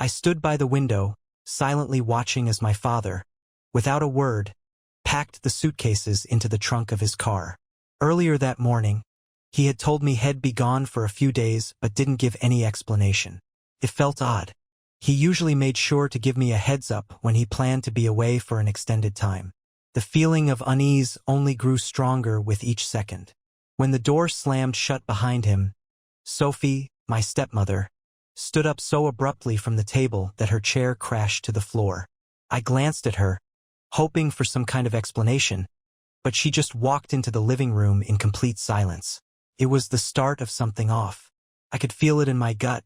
I stood by the window, silently watching as my father, without a word, packed the suitcases into the trunk of his car. Earlier that morning, he had told me he'd be gone for a few days but didn't give any explanation. It felt odd. He usually made sure to give me a heads up when he planned to be away for an extended time. The feeling of unease only grew stronger with each second. When the door slammed shut behind him, Sophie, my stepmother, stood up so abruptly from the table that her chair crashed to the floor. I glanced at her, hoping for some kind of explanation, but she just walked into the living room in complete silence. It was the start of something off. I could feel it in my gut,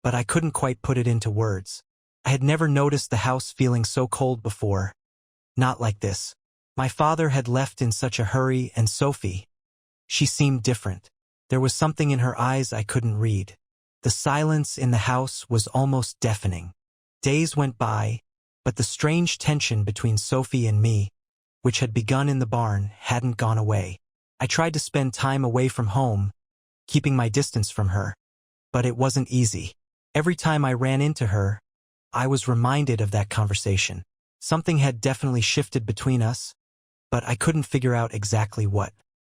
but I couldn't quite put it into words. I had never noticed the house feeling so cold before. Not like this. My father had left in such a hurry, and Sophie, she seemed different. There was something in her eyes I couldn't read. The silence in the house was almost deafening. Days went by, but the strange tension between Sophie and me, which had begun in the barn, hadn't gone away. I tried to spend time away from home, keeping my distance from her, but it wasn't easy. Every time I ran into her, I was reminded of that conversation. Something had definitely shifted between us, but I couldn't figure out exactly what.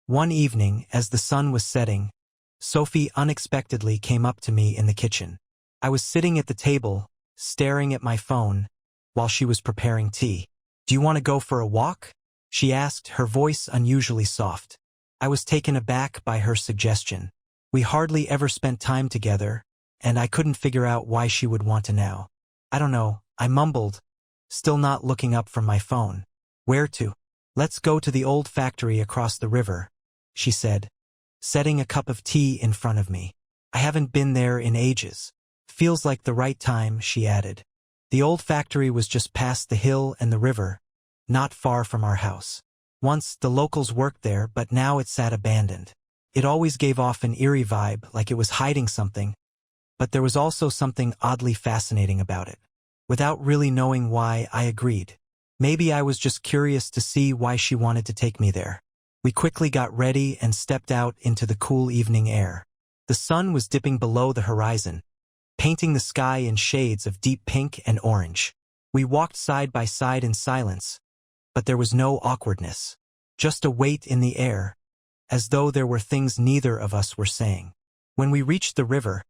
One evening, as the sun was setting, Sophie unexpectedly came up to me in the kitchen. I was sitting at the table, staring at my phone, while she was preparing tea. "Do you want to go for a walk?" she asked, her voice unusually soft. I was taken aback by her suggestion. We hardly ever spent time together, and I couldn't figure out why she would want to now. "I don't know," I mumbled, still not looking up from my phone. "Where to?" "Let's go to the old factory across the river," she said, setting a cup of tea in front of me. "I haven't been there in ages. Feels like the right time," she added. The old factory was just past the hill and the river, not far from our house. Once the locals worked there, but now it sat abandoned. It always gave off an eerie vibe, like it was hiding something, but there was also something oddly fascinating about it. Without really knowing why, I agreed. Maybe I was just curious to see why she wanted to take me there. We quickly got ready and stepped out into the cool evening air. The sun was dipping below the horizon, painting the sky in shades of deep pink and orange. We walked side by side in silence, but there was no awkwardness, just a weight in the air, as though there were things neither of us were saying. When we reached the river,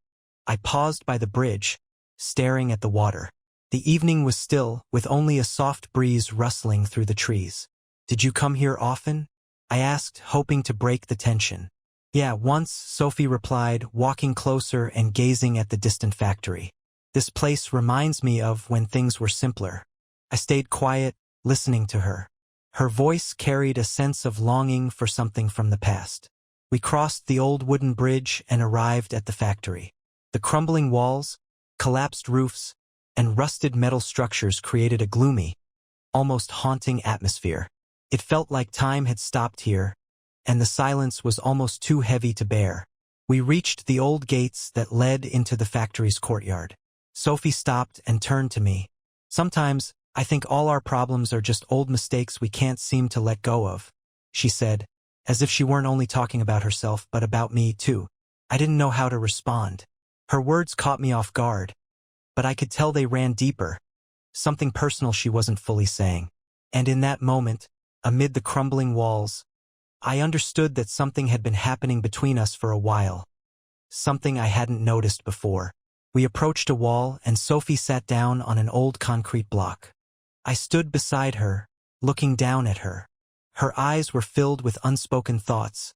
I paused by the bridge, staring at the water. The evening was still, with only a soft breeze rustling through the trees. "Did you come here often?" I asked, hoping to break the tension. "Yeah, once," Sophie replied, walking closer and gazing at the distant factory. "This place reminds me of when things were simpler." I stayed quiet, listening to her. Her voice carried a sense of longing for something from the past. We crossed the old wooden bridge and arrived at the factory. The crumbling walls, collapsed roofs, and rusted metal structures created a gloomy, almost haunting atmosphere. It felt like time had stopped here, and the silence was almost too heavy to bear. We reached the old gates that led into the factory's courtyard. Sophie stopped and turned to me. "Sometimes, I think all our problems are just old mistakes we can't seem to let go of," she said, as if she weren't only talking about herself but about me too. I didn't know how to respond. Her words caught me off guard, but I could tell they ran deeper, something personal she wasn't fully saying. And in that moment, amid the crumbling walls, I understood that something had been happening between us for a while, something I hadn't noticed before. We approached a wall, and Sophie sat down on an old concrete block. I stood beside her, looking down at her. Her eyes were filled with unspoken thoughts,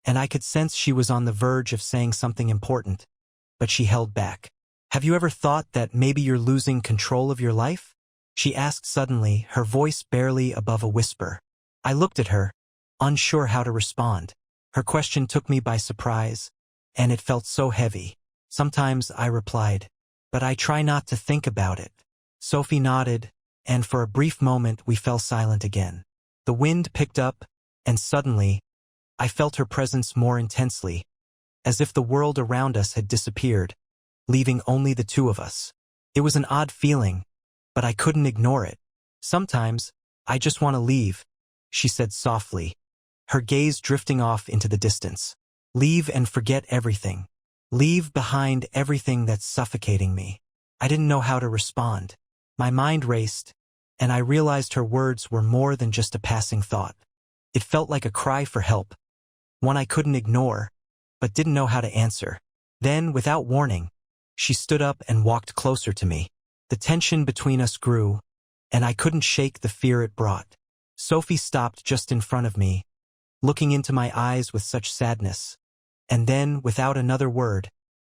and I could sense she was on the verge of saying something important, but she held back. "Have you ever thought that maybe you're losing control of your life?" she asked suddenly, her voice barely above a whisper. I looked at her, unsure how to respond. Her question took me by surprise, and it felt so heavy. "Sometimes," I replied, "but I try not to think about it." Sophie nodded, and for a brief moment we fell silent again. The wind picked up, and suddenly, I felt her presence more intensely, as if the world around us had disappeared, leaving only the two of us. It was an odd feeling, but I couldn't ignore it. "Sometimes, I just want to leave," she said softly, her gaze drifting off into the distance. "Leave and forget everything. Leave behind everything that's suffocating me." I didn't know how to respond. My mind raced, and I realized her words were more than just a passing thought. It felt like a cry for help, one I couldn't ignore, but didn't know how to answer. Then, without warning, she stood up and walked closer to me. The tension between us grew, and I couldn't shake the fear it brought. Sophie stopped just in front of me, looking into my eyes with such sadness. And then, without another word,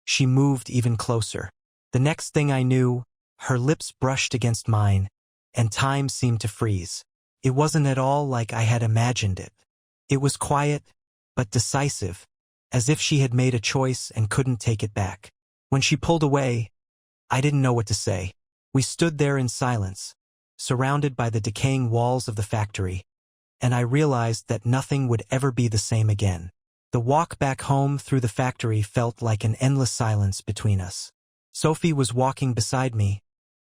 she moved even closer. The next thing I knew, her lips brushed against mine, and time seemed to freeze. It wasn't at all like I had imagined it. It was quiet, but decisive, as if she had made a choice and couldn't take it back. When she pulled away, I didn't know what to say. We stood there in silence, surrounded by the decaying walls of the factory, and I realized that nothing would ever be the same again. The walk back home through the factory felt like an endless silence between us. Sophie was walking beside me,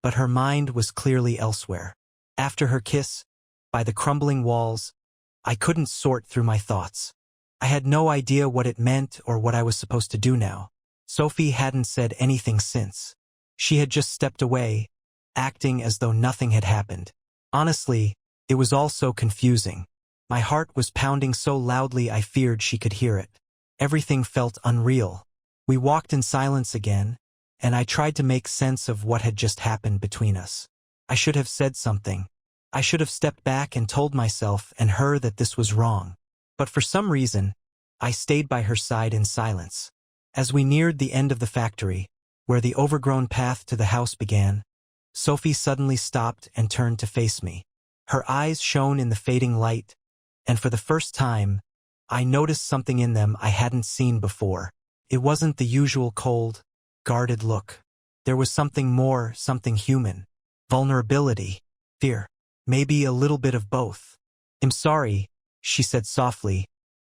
but her mind was clearly elsewhere. After her kiss, by the crumbling walls, I couldn't sort through my thoughts. I had no idea what it meant or what I was supposed to do now. Sophie hadn't said anything since. She had just stepped away, acting as though nothing had happened. Honestly, it was all so confusing. My heart was pounding so loudly I feared she could hear it. Everything felt unreal. We walked in silence again, and I tried to make sense of what had just happened between us. I should have said something. I should have stepped back and told myself and her that this was wrong. But for some reason, I stayed by her side in silence. As we neared the end of the factory, where the overgrown path to the house began, Sophie suddenly stopped and turned to face me. Her eyes shone in the fading light, and for the first time, I noticed something in them I hadn't seen before. It wasn't the usual cold, guarded look. There was something more, something human. Vulnerability, fear, maybe a little bit of both. "I'm sorry," she said softly,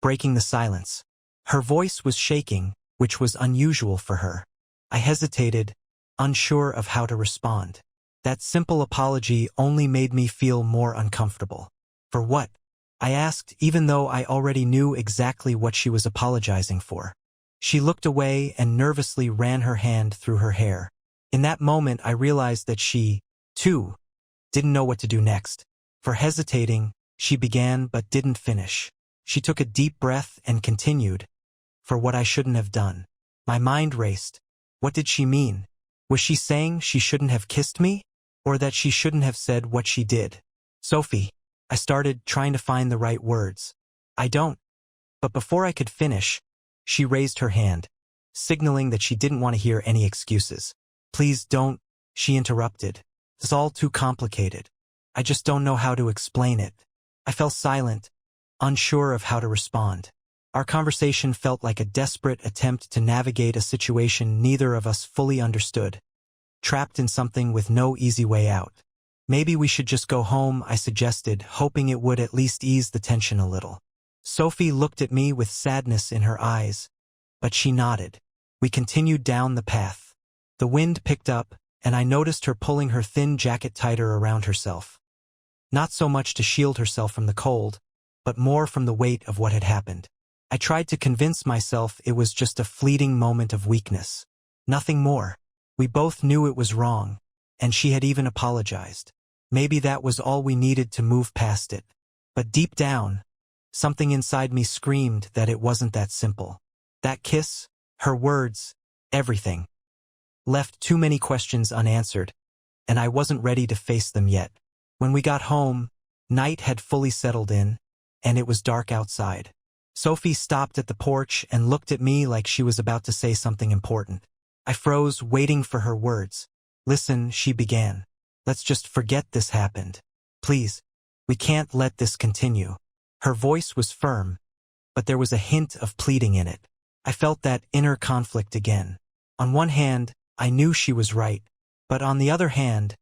breaking the silence. Her voice was shaking, which was unusual for her. I hesitated, unsure of how to respond. That simple apology only made me feel more uncomfortable. "For what?" I asked, even though I already knew exactly what she was apologizing for. She looked away and nervously ran her hand through her hair. In that moment, I realized that she, too, didn't know what to do next. For hesitating, she began but didn't finish. She took a deep breath and continued, "For what I shouldn't have done." My mind raced. What did she mean? Was she saying she shouldn't have kissed me? Or that she shouldn't have said what she did? "Sophie," I started, trying to find the right words. "I don't." But before I could finish, she raised her hand, signaling that she didn't want to hear any excuses. "Please don't," she interrupted. "It's all too complicated. I just don't know how to explain it." I fell silent, unsure of how to respond. Our conversation felt like a desperate attempt to navigate a situation neither of us fully understood, trapped in something with no easy way out. "Maybe we should just go home," I suggested, hoping it would at least ease the tension a little. Sophie looked at me with sadness in her eyes, but she nodded. We continued down the path. The wind picked up, and I noticed her pulling her thin jacket tighter around herself. Not so much to shield herself from the cold, but more from the weight of what had happened. I tried to convince myself it was just a fleeting moment of weakness. Nothing more. We both knew it was wrong, and she had even apologized. Maybe that was all we needed to move past it. But deep down, something inside me screamed that it wasn't that simple. That kiss, her words, everything, left too many questions unanswered, and I wasn't ready to face them yet. When we got home, night had fully settled in, and it was dark outside. Sophie stopped at the porch and looked at me like she was about to say something important. I froze, waiting for her words. "Listen," she began. "Let's just forget this happened. Please, we can't let this continue." Her voice was firm, but there was a hint of pleading in it. I felt that inner conflict again. On one hand, I knew she was right, but on the other hand,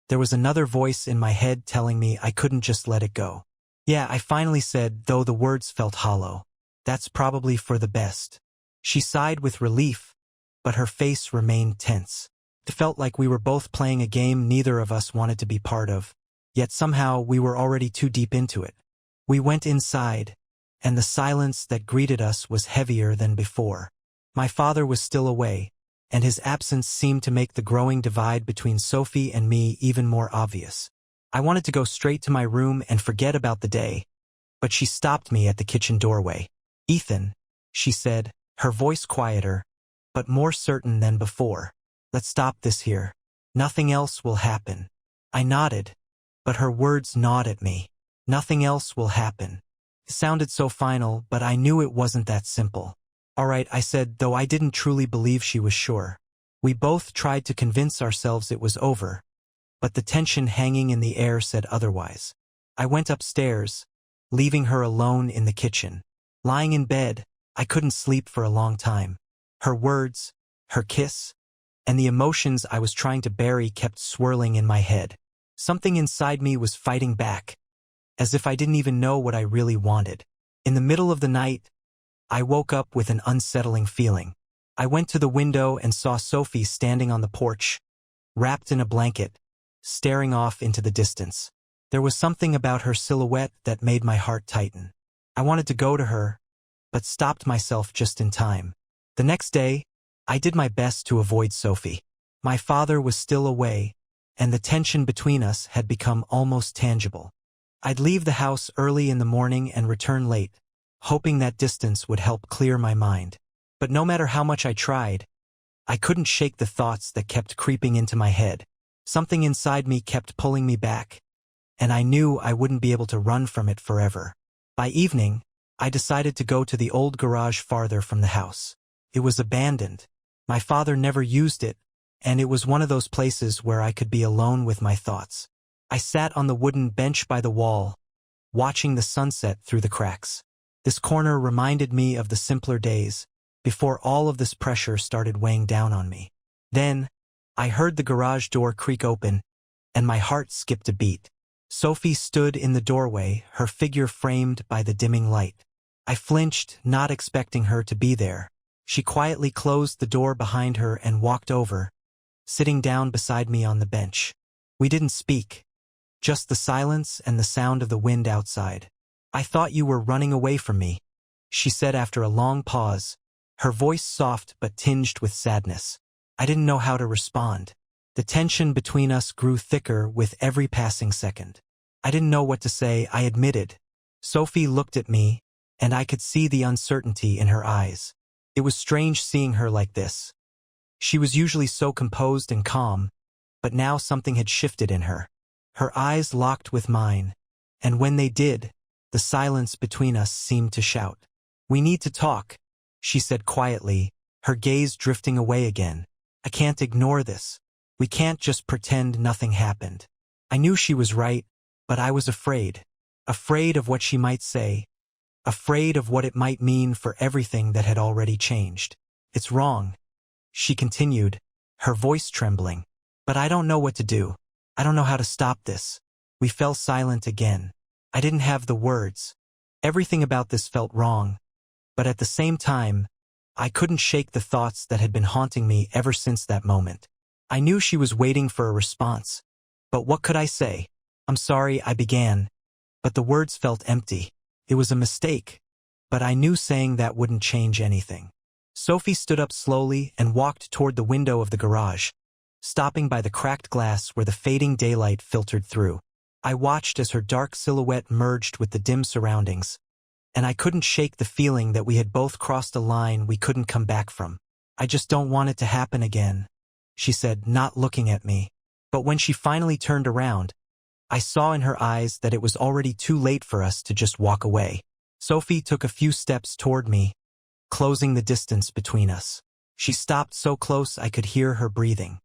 there was another voice in my head telling me I couldn't just let it go. "Yeah," I finally said, though the words felt hollow. "That's probably for the best." She sighed with relief, but her face remained tense. It felt like we were both playing a game neither of us wanted to be part of, yet somehow we were already too deep into it. We went inside, and the silence that greeted us was heavier than before. My father was still away, and his absence seemed to make the growing divide between Sophie and me even more obvious. I wanted to go straight to my room and forget about the day, but she stopped me at the kitchen doorway. "Ethan," she said, her voice quieter, but more certain than before. "Let's stop this here. Nothing else will happen." I nodded, but her words gnawed at me. "Nothing else will happen." It sounded so final, but I knew it wasn't that simple. "All right," I said, though I didn't truly believe she was sure. We both tried to convince ourselves it was over, but the tension hanging in the air said otherwise. I went upstairs, leaving her alone in the kitchen. Lying in bed, I couldn't sleep for a long time. Her words, her kiss, and the emotions I was trying to bury kept swirling in my head. Something inside me was fighting back, as if I didn't even know what I really wanted. In the middle of the night, I woke up with an unsettling feeling. I went to the window and saw Sophie standing on the porch, wrapped in a blanket, staring off into the distance. There was something about her silhouette that made my heart tighten. I wanted to go to her, but stopped myself just in time. The next day, I did my best to avoid Sophie. My father was still away, and the tension between us had become almost tangible. I'd leave the house early in the morning and return late, hoping that distance would help clear my mind. But no matter how much I tried, I couldn't shake the thoughts that kept creeping into my head. Something inside me kept pulling me back, and I knew I wouldn't be able to run from it forever. By evening, I decided to go to the old garage farther from the house. It was abandoned. My father never used it, and it was one of those places where I could be alone with my thoughts. I sat on the wooden bench by the wall, watching the sunset through the cracks. This corner reminded me of the simpler days, before all of this pressure started weighing down on me. Then, I heard the garage door creak open, and my heart skipped a beat. Sophie stood in the doorway, her figure framed by the dimming light. I flinched, not expecting her to be there. She quietly closed the door behind her and walked over, sitting down beside me on the bench. We didn't speak, just the silence and the sound of the wind outside. "I thought you were running away from me," she said after a long pause, her voice soft but tinged with sadness. I didn't know how to respond. The tension between us grew thicker with every passing second. I didn't know what to say, I admitted. Sophie looked at me, and I could see the uncertainty in her eyes. It was strange seeing her like this. She was usually so composed and calm, but now something had shifted in her. Her eyes locked with mine, and when they did, the silence between us seemed to shout. "We need to talk," she said quietly, her gaze drifting away again. "I can't ignore this. We can't just pretend nothing happened." I knew she was right, but I was afraid. Afraid of what she might say. Afraid of what it might mean for everything that had already changed. "It's wrong," she continued, her voice trembling. "But I don't know what to do. I don't know how to stop this." We fell silent again. I didn't have the words. Everything about this felt wrong, but at the same time, I couldn't shake the thoughts that had been haunting me ever since that moment. I knew she was waiting for a response, but what could I say? "I'm sorry," I began, but the words felt empty. It was a mistake, but I knew saying that wouldn't change anything. Sophie stood up slowly and walked toward the window of the garage, stopping by the cracked glass where the fading daylight filtered through. I watched as her dark silhouette merged with the dim surroundings, and I couldn't shake the feeling that we had both crossed a line we couldn't come back from. "I just don't want it to happen again," she said, not looking at me. But when she finally turned around, I saw in her eyes that it was already too late for us to just walk away. Sophie took a few steps toward me, closing the distance between us. She stopped so close I could hear her breathing.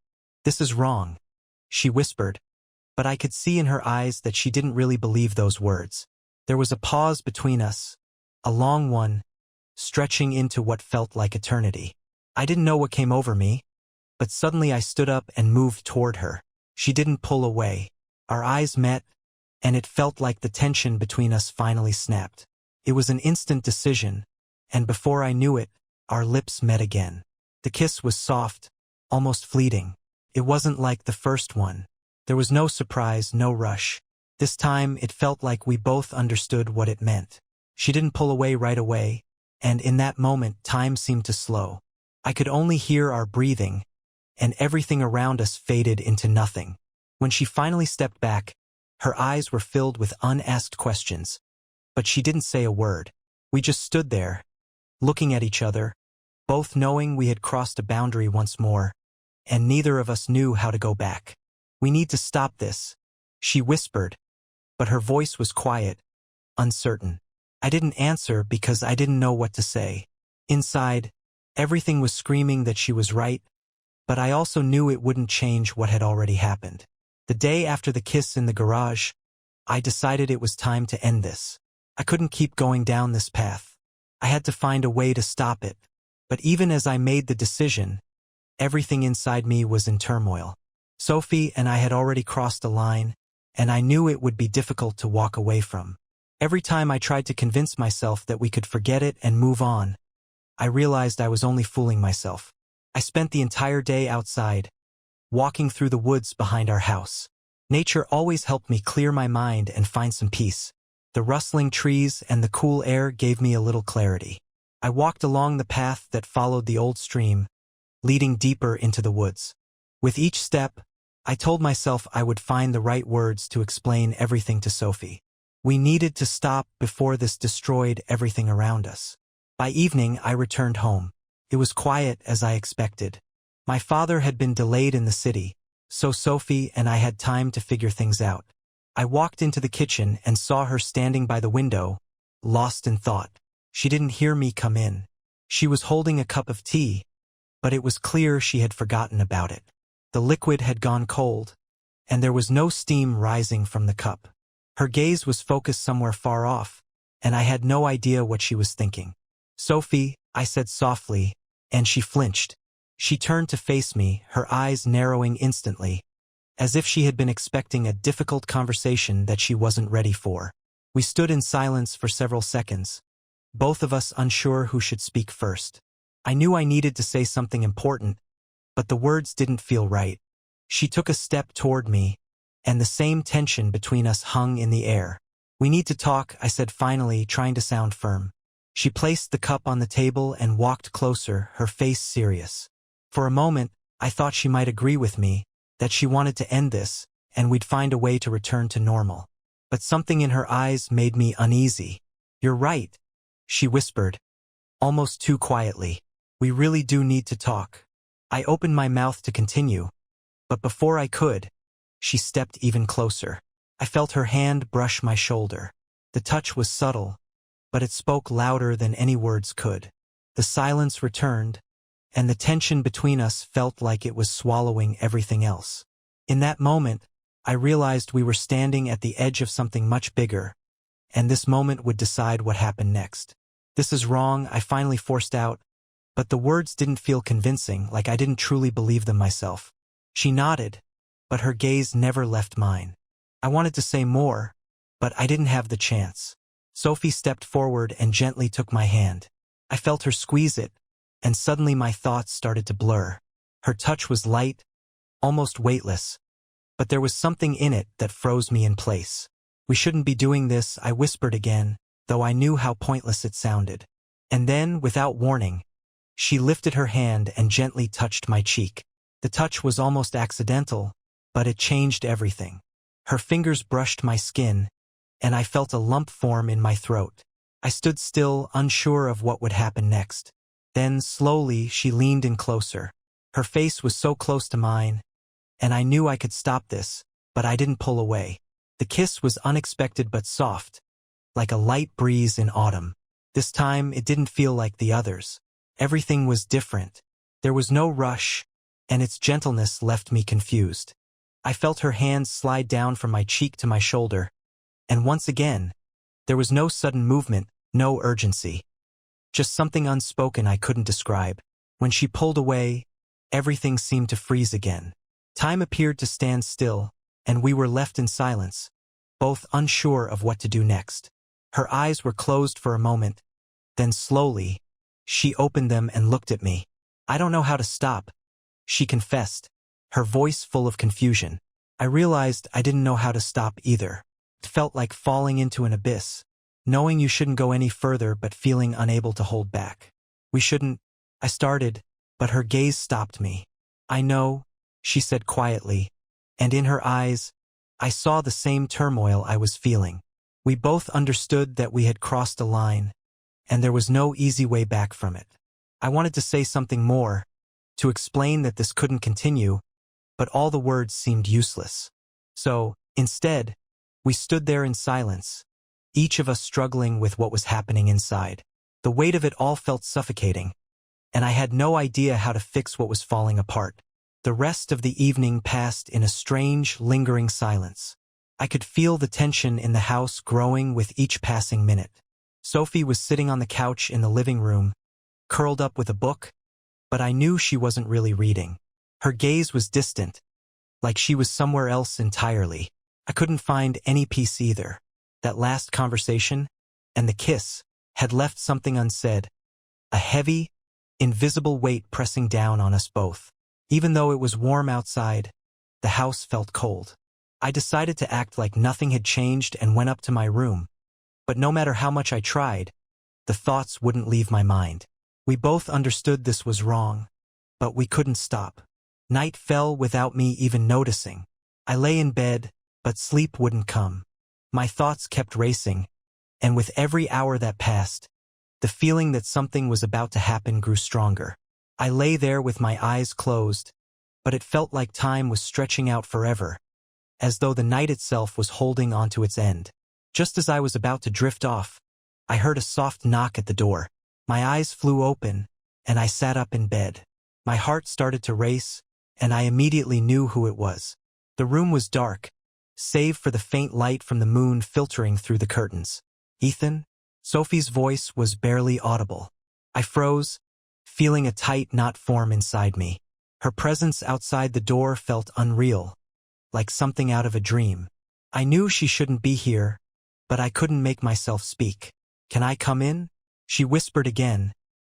"This is wrong," she whispered, but I could see in her eyes that she didn't really believe those words. There was a pause between us, a long one, stretching into what felt like eternity. I didn't know what came over me, but suddenly I stood up and moved toward her. She didn't pull away. Our eyes met, and it felt like the tension between us finally snapped. It was an instant decision, and before I knew it, our lips met again. The kiss was soft, almost fleeting. It wasn't like the first one. There was no surprise, no rush. This time it felt like we both understood what it meant. She didn't pull away right away, and in that moment time seemed to slow. I could only hear our breathing, and everything around us faded into nothing. When she finally stepped back, her eyes were filled with unasked questions, but she didn't say a word. We just stood there, looking at each other, both knowing we had crossed a boundary once more, and neither of us knew how to go back. "We need to stop this," she whispered, but her voice was quiet, uncertain. I didn't answer because I didn't know what to say. Inside, everything was screaming that she was right, but I also knew it wouldn't change what had already happened. The day after the kiss in the garage, I decided it was time to end this. I couldn't keep going down this path. I had to find a way to stop it. But even as I made the decision, everything inside me was in turmoil. Sophie and I had already crossed a line, and I knew it would be difficult to walk away from. Every time I tried to convince myself that we could forget it and move on, I realized I was only fooling myself. I spent the entire day outside, walking through the woods behind our house. Nature always helped me clear my mind and find some peace. The rustling trees and the cool air gave me a little clarity. I walked along the path that followed the old stream, leading deeper into the woods. With each step, I told myself I would find the right words to explain everything to Sophie. We needed to stop before this destroyed everything around us. By evening, I returned home. It was quiet as I expected. My father had been delayed in the city, so Sophie and I had time to figure things out. I walked into the kitchen and saw her standing by the window, lost in thought. She didn't hear me come in. She was holding a cup of tea, but it was clear she had forgotten about it. The liquid had gone cold, and there was no steam rising from the cup. Her gaze was focused somewhere far off, and I had no idea what she was thinking. "Sophie," I said softly, and she flinched. She turned to face me, her eyes narrowing instantly, as if she had been expecting a difficult conversation that she wasn't ready for. We stood in silence for several seconds, both of us unsure who should speak first. I knew I needed to say something important, but the words didn't feel right. She took a step toward me, and the same tension between us hung in the air. "We need to talk," I said finally, trying to sound firm. She placed the cup on the table and walked closer, her face serious. For a moment, I thought she might agree with me, that she wanted to end this, and we'd find a way to return to normal. But something in her eyes made me uneasy. "You're right," she whispered, almost too quietly. "We really do need to talk." I opened my mouth to continue, but before I could, she stepped even closer. I felt her hand brush my shoulder. The touch was subtle, but it spoke louder than any words could. The silence returned, and the tension between us felt like it was swallowing everything else. In that moment, I realized we were standing at the edge of something much bigger, and this moment would decide what happened next. "This is wrong," I finally forced out, but the words didn't feel convincing, like I didn't truly believe them myself. She nodded, but her gaze never left mine. I wanted to say more, but I didn't have the chance. Sophie stepped forward and gently took my hand. I felt her squeeze it, and suddenly my thoughts started to blur. Her touch was light, almost weightless, but there was something in it that froze me in place. "We shouldn't be doing this," I whispered again, though I knew how pointless it sounded. And then, without warning, she lifted her hand and gently touched my cheek. The touch was almost accidental, but it changed everything. Her fingers brushed my skin, and I felt a lump form in my throat. I stood still, unsure of what would happen next. Then, slowly, she leaned in closer. Her face was so close to mine, and I knew I could stop this, but I didn't pull away. The kiss was unexpected but soft, like a light breeze in autumn. This time, it didn't feel like the others. Everything was different. There was no rush, and its gentleness left me confused. I felt her hand slide down from my cheek to my shoulder, and once again, there was no sudden movement, no urgency. Just something unspoken I couldn't describe. When she pulled away, everything seemed to freeze again. Time appeared to stand still, and we were left in silence, both unsure of what to do next. Her eyes were closed for a moment, then slowly, she opened them and looked at me. "I don't know how to stop," she confessed, her voice full of confusion. I realized I didn't know how to stop either. It felt like falling into an abyss, knowing you shouldn't go any further but feeling unable to hold back. "We shouldn't," I started, but her gaze stopped me. "I know," she said quietly, and in her eyes, I saw the same turmoil I was feeling. We both understood that we had crossed a line, and there was no easy way back from it. I wanted to say something more, to explain that this couldn't continue, but all the words seemed useless. So, instead, we stood there in silence, each of us struggling with what was happening inside. The weight of it all felt suffocating, and I had no idea how to fix what was falling apart. The rest of the evening passed in a strange, lingering silence. I could feel the tension in the house growing with each passing minute. Sophie was sitting on the couch in the living room, curled up with a book, but I knew she wasn't really reading. Her gaze was distant, like she was somewhere else entirely. I couldn't find any peace either. That last conversation, and the kiss, had left something unsaid, a heavy, invisible weight pressing down on us both. Even though it was warm outside, the house felt cold. I decided to act like nothing had changed and went up to my room. But no matter how much I tried, the thoughts wouldn't leave my mind. We both understood this was wrong, but we couldn't stop. Night fell without me even noticing. I lay in bed, but sleep wouldn't come. My thoughts kept racing, and with every hour that passed, the feeling that something was about to happen grew stronger. I lay there with my eyes closed, but it felt like time was stretching out forever, as though the night itself was holding on to its end. Just as I was about to drift off, I heard a soft knock at the door. My eyes flew open, and I sat up in bed. My heart started to race, and I immediately knew who it was. The room was dark, save for the faint light from the moon filtering through the curtains. "Ethan?" Sophie's voice was barely audible. I froze, feeling a tight knot form inside me. Her presence outside the door felt unreal, like something out of a dream. I knew she shouldn't be here, but I couldn't make myself speak. "Can I come in?" she whispered again,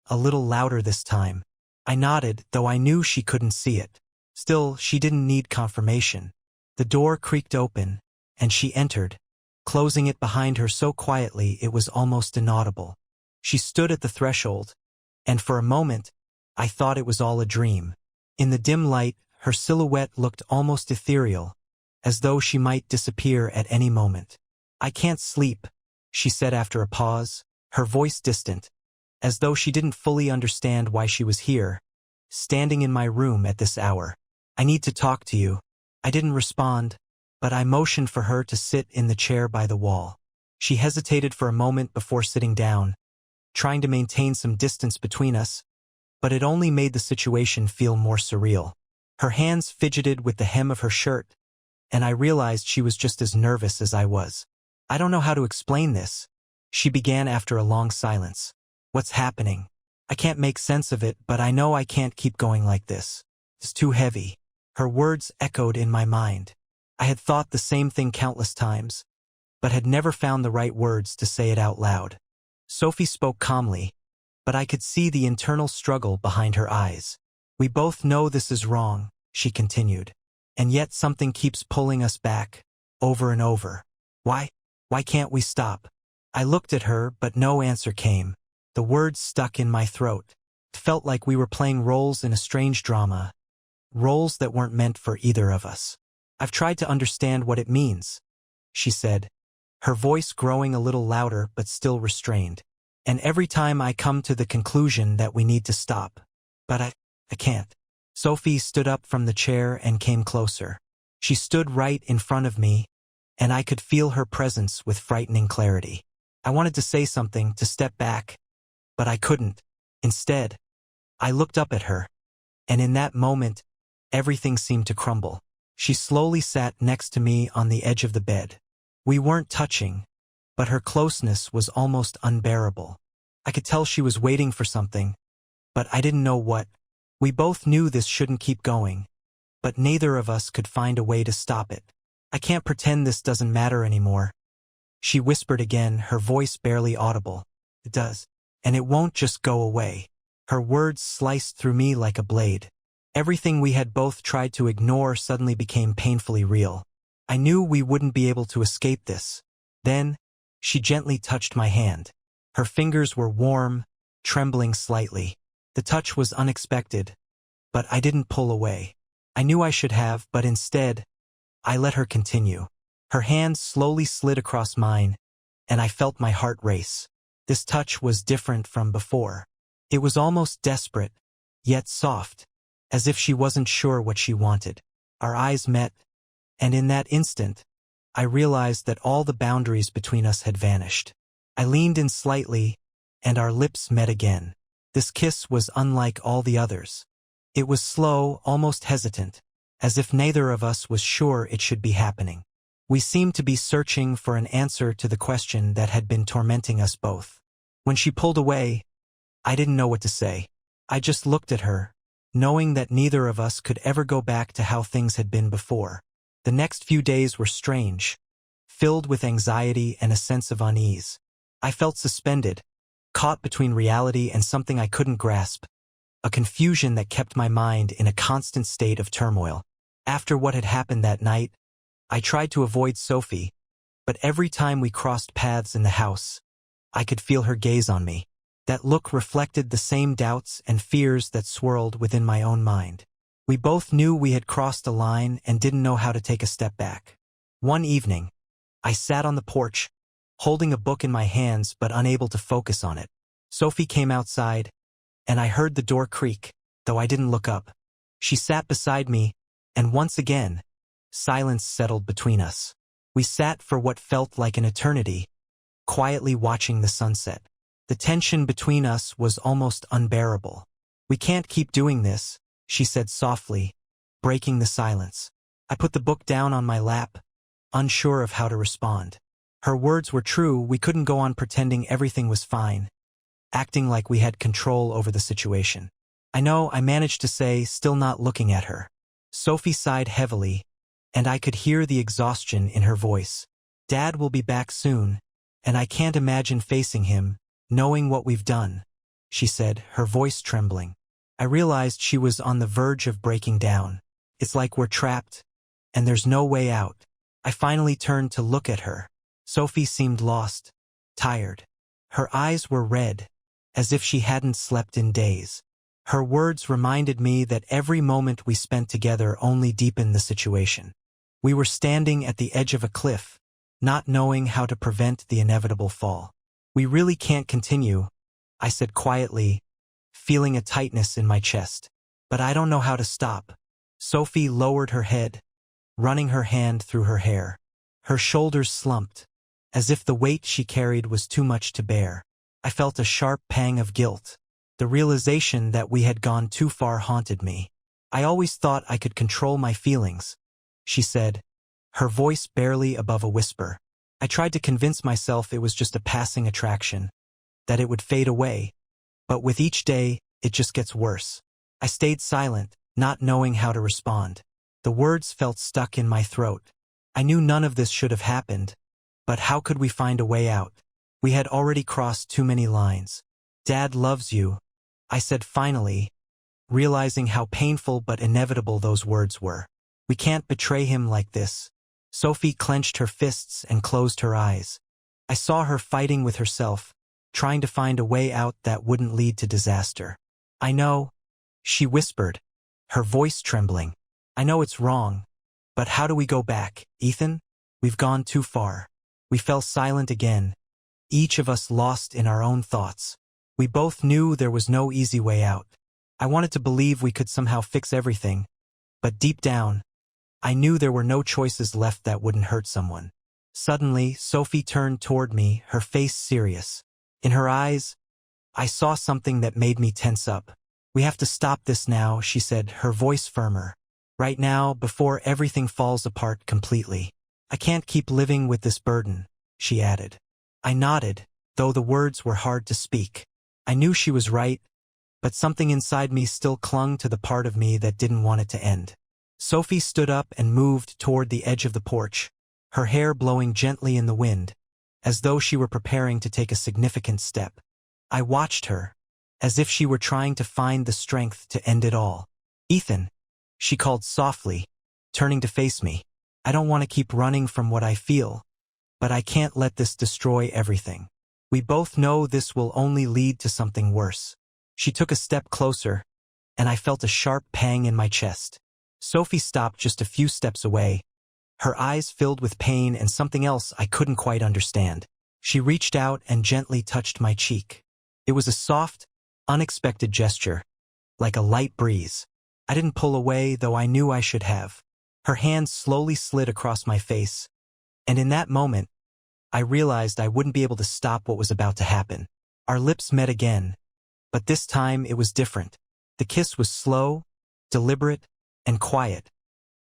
a little louder this time. I nodded, though I knew she couldn't see it. Still, she didn't need confirmation. The door creaked open, and she entered, closing it behind her so quietly it was almost inaudible. She stood at the threshold, and for a moment, I thought it was all a dream. In the dim light, her silhouette looked almost ethereal, as though she might disappear at any moment. "I can't sleep," she said after a pause, her voice distant, as though she didn't fully understand why she was here, standing in my room at this hour. "I need to talk to you." I didn't respond, but I motioned for her to sit in the chair by the wall. She hesitated for a moment before sitting down, trying to maintain some distance between us, but it only made the situation feel more surreal. Her hands fidgeted with the hem of her shirt, and I realized she was just as nervous as I was. "I don't know how to explain this," she began after a long silence. "What's happening? I can't make sense of it, but I know I can't keep going like this. It's too heavy." Her words echoed in my mind. I had thought the same thing countless times, but had never found the right words to say it out loud. Sophie spoke calmly, but I could see the internal struggle behind her eyes. "We both know this is wrong," she continued, "and yet something keeps pulling us back, over and over. Why can't we stop?" I looked at her, but no answer came. The words stuck in my throat. It felt like we were playing roles in a strange drama, roles that weren't meant for either of us. "I've tried to understand what it means," she said, her voice growing a little louder but still restrained. "And every time I come to the conclusion that we need to stop. But I can't." Sophie stood up from the chair and came closer. She stood right in front of me, and I could feel her presence with frightening clarity. I wanted to say something, to step back, but I couldn't. Instead, I looked up at her, and in that moment, everything seemed to crumble. She slowly sat next to me on the edge of the bed. We weren't touching, but her closeness was almost unbearable. I could tell she was waiting for something, but I didn't know what. We both knew this shouldn't keep going, but neither of us could find a way to stop it. "I can't pretend this doesn't matter anymore," she whispered again, her voice barely audible. "It does, and it won't just go away." Her words sliced through me like a blade. Everything we had both tried to ignore suddenly became painfully real. I knew we wouldn't be able to escape this. Then, she gently touched my hand. Her fingers were warm, trembling slightly. The touch was unexpected, but I didn't pull away. I knew I should have, but instead, I let her continue. Her hand slowly slid across mine, and I felt my heart race. This touch was different from before. It was almost desperate, yet soft, as if she wasn't sure what she wanted. Our eyes met, and in that instant, I realized that all the boundaries between us had vanished. I leaned in slightly, and our lips met again. This kiss was unlike all the others. It was slow, almost hesitant, as if neither of us was sure it should be happening. We seemed to be searching for an answer to the question that had been tormenting us both. When she pulled away, I didn't know what to say. I just looked at her, knowing that neither of us could ever go back to how things had been before. The next few days were strange, filled with anxiety and a sense of unease. I felt suspended, caught between reality and something I couldn't grasp, a confusion that kept my mind in a constant state of turmoil. After what had happened that night, I tried to avoid Sophie, but every time we crossed paths in the house, I could feel her gaze on me. That look reflected the same doubts and fears that swirled within my own mind. We both knew we had crossed a line and didn't know how to take a step back. One evening, I sat on the porch, holding a book in my hands but unable to focus on it. Sophie came outside, and I heard the door creak, though I didn't look up. She sat beside me, and once again, silence settled between us. We sat for what felt like an eternity, quietly watching the sunset. The tension between us was almost unbearable. "We can't keep doing this," she said softly, breaking the silence. I put the book down on my lap, unsure of how to respond. Her words were true. We couldn't go on pretending everything was fine, acting like we had control over the situation. "I know," I managed to say, still not looking at her. Sophie sighed heavily, and I could hear the exhaustion in her voice. "Dad will be back soon, and I can't imagine facing him, knowing what we've done," she said, her voice trembling. I realized she was on the verge of breaking down. It's like we're trapped, and there's no way out. I finally turned to look at her. Sophie seemed lost, tired. Her eyes were red, as if she hadn't slept in days. Her words reminded me that every moment we spent together only deepened the situation. We were standing at the edge of a cliff, not knowing how to prevent the inevitable fall. "We really can't continue," I said quietly, feeling a tightness in my chest. "But I don't know how to stop." Sophie lowered her head, running her hand through her hair. Her shoulders slumped, as if the weight she carried was too much to bear. I felt a sharp pang of guilt. The realization that we had gone too far haunted me. "I always thought I could control my feelings," she said, her voice barely above a whisper. I tried to convince myself it was just a passing attraction, that it would fade away, but with each day, it just gets worse. I stayed silent, not knowing how to respond. The words felt stuck in my throat. I knew none of this should have happened, but how could we find a way out? We had already crossed too many lines. "Dad loves you," I said finally, realizing how painful but inevitable those words were. "We can't betray him like this." Sophie clenched her fists and closed her eyes. I saw her fighting with herself, trying to find a way out that wouldn't lead to disaster. "I know," she whispered, her voice trembling. "I know it's wrong, but how do we go back, Ethan? We've gone too far." We fell silent again, each of us lost in our own thoughts. We both knew there was no easy way out. I wanted to believe we could somehow fix everything, but deep down, I knew there were no choices left that wouldn't hurt someone. Suddenly, Sophie turned toward me, her face serious. In her eyes, I saw something that made me tense up. "We have to stop this now," she said, her voice firmer. "Right now, before everything falls apart completely. I can't keep living with this burden," she added. I nodded, though the words were hard to speak. I knew she was right, but something inside me still clung to the part of me that didn't want it to end. Sophie stood up and moved toward the edge of the porch, her hair blowing gently in the wind, as though she were preparing to take a significant step. I watched her, as if she were trying to find the strength to end it all. "Ethan," she called softly, turning to face me. "I don't want to keep running from what I feel, but I can't let this destroy everything. We both know this will only lead to something worse." She took a step closer, and I felt a sharp pang in my chest. Sophie stopped just a few steps away, her eyes filled with pain and something else I couldn't quite understand. She reached out and gently touched my cheek. It was a soft, unexpected gesture, like a light breeze. I didn't pull away, though I knew I should have. Her hand slowly slid across my face, and in that moment, I realized I wouldn't be able to stop what was about to happen. Our lips met again, but this time it was different. The kiss was slow, deliberate, and quiet,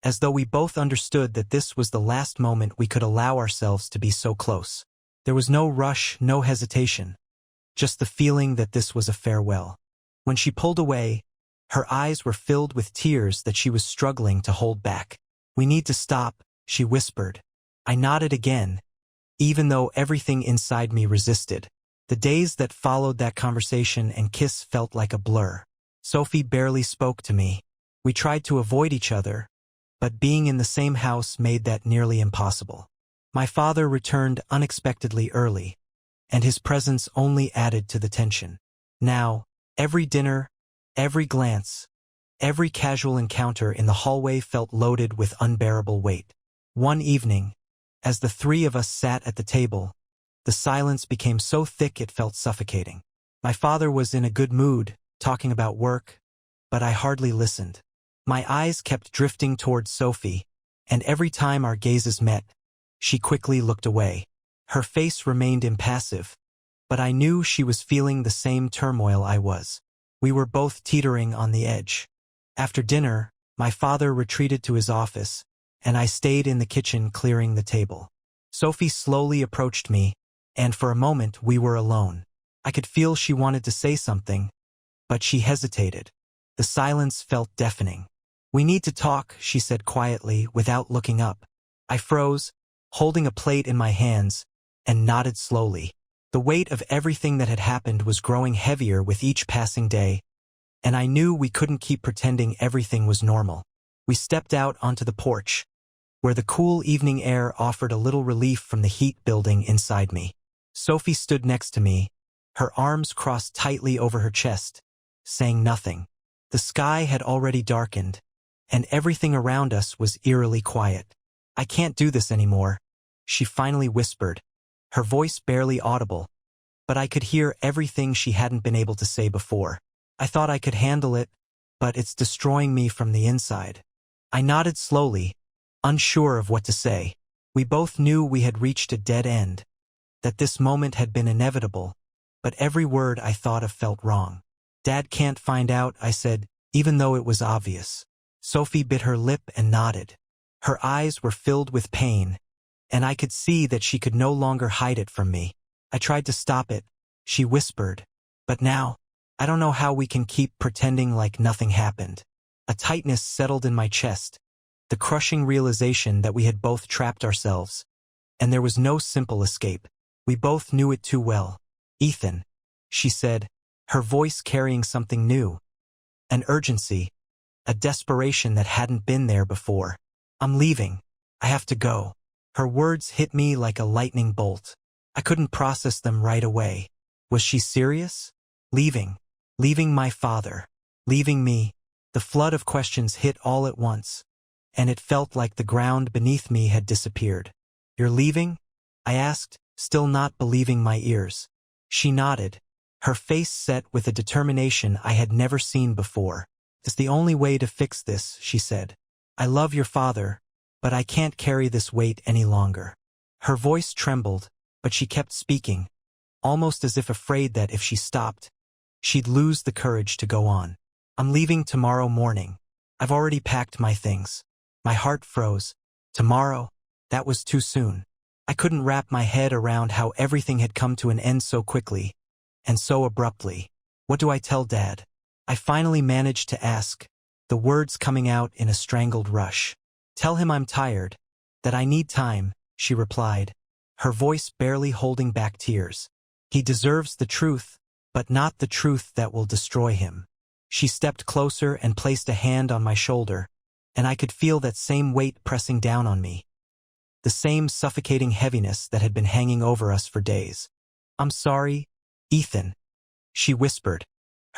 as though we both understood that this was the last moment we could allow ourselves to be so close. There was no rush, no hesitation, just the feeling that this was a farewell. When she pulled away, her eyes were filled with tears that she was struggling to hold back. "We need to stop," she whispered. I nodded again, even though everything inside me resisted. The days that followed that conversation and kiss felt like a blur. Sophie barely spoke to me. We tried to avoid each other, but being in the same house made that nearly impossible. My father returned unexpectedly early, and his presence only added to the tension. Now, every dinner, every glance, every casual encounter in the hallway felt loaded with unbearable weight. One evening, as the three of us sat at the table, the silence became so thick it felt suffocating. My father was in a good mood, talking about work, but I hardly listened. My eyes kept drifting towards Sophie, and every time our gazes met, she quickly looked away. Her face remained impassive, but I knew she was feeling the same turmoil I was. We were both teetering on the edge. After dinner, my father retreated to his office, and I stayed in the kitchen clearing the table. Sophie slowly approached me, and for a moment we were alone. I could feel she wanted to say something, but she hesitated. The silence felt deafening. "We need to talk," she said quietly, without looking up. I froze, holding a plate in my hands, and nodded slowly. The weight of everything that had happened was growing heavier with each passing day, and I knew we couldn't keep pretending everything was normal. We stepped out onto the porch, where the cool evening air offered a little relief from the heat building inside me. Sophie stood next to me, her arms crossed tightly over her chest, saying nothing. The sky had already darkened, and everything around us was eerily quiet. "I can't do this anymore," she finally whispered, her voice barely audible, but I could hear everything she hadn't been able to say before. "I thought I could handle it, but it's destroying me from the inside." I nodded slowly, unsure of what to say. We both knew we had reached a dead end, that this moment had been inevitable, but every word I thought of felt wrong. "Dad can't find out," I said, even though it was obvious. Sophie bit her lip and nodded. Her eyes were filled with pain, and I could see that she could no longer hide it from me. "I tried to stop it," she whispered, "but now, I don't know how we can keep pretending like nothing happened." A tightness settled in my chest, the crushing realization that we had both trapped ourselves, and there was no simple escape. We both knew it too well. "Ethan," she said, her voice carrying something new, an urgency, a desperation that hadn't been there before. "I'm leaving. I have to go." Her words hit me like a lightning bolt. I couldn't process them right away. Was she serious? Leaving. Leaving my father. Leaving me. The flood of questions hit all at once, and it felt like the ground beneath me had disappeared. "You're leaving?" I asked, still not believing my ears. She nodded, her face set with a determination I had never seen before. "It's the only way to fix this," she said. "I love your father, but I can't carry this weight any longer." Her voice trembled, but she kept speaking, almost as if afraid that if she stopped, she'd lose the courage to go on. "I'm leaving tomorrow morning. I've already packed my things." My heart froze. Tomorrow? That was too soon. I couldn't wrap my head around how everything had come to an end so quickly, and so abruptly. "What do I tell Dad?" I finally managed to ask, the words coming out in a strangled rush. "Tell him I'm tired, that I need time," she replied, her voice barely holding back tears. "He deserves the truth, but not the truth that will destroy him." She stepped closer and placed a hand on my shoulder, and I could feel that same weight pressing down on me, the same suffocating heaviness that had been hanging over us for days. "I'm sorry, Ethan," she whispered,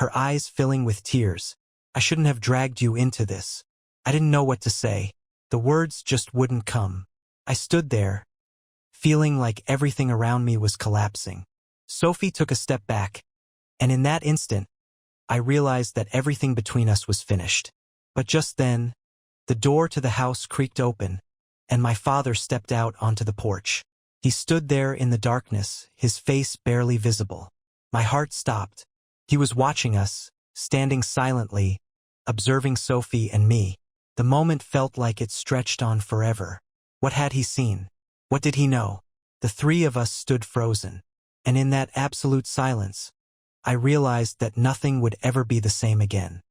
her eyes filling with tears. I shouldn't have dragged you into this. I didn't know what to say. The words just wouldn't come. I stood there, feeling like everything around me was collapsing. Sophie took a step back, and in that instant, I realized that everything between us was finished. But just then, the door to the house creaked open, and my father stepped out onto the porch. He stood there in the darkness, his face barely visible. My heart stopped. He was watching us, standing silently, observing Sophie and me. The moment felt like it stretched on forever. What had he seen? What did he know? The three of us stood frozen, and in that absolute silence, I realized that nothing would ever be the same again.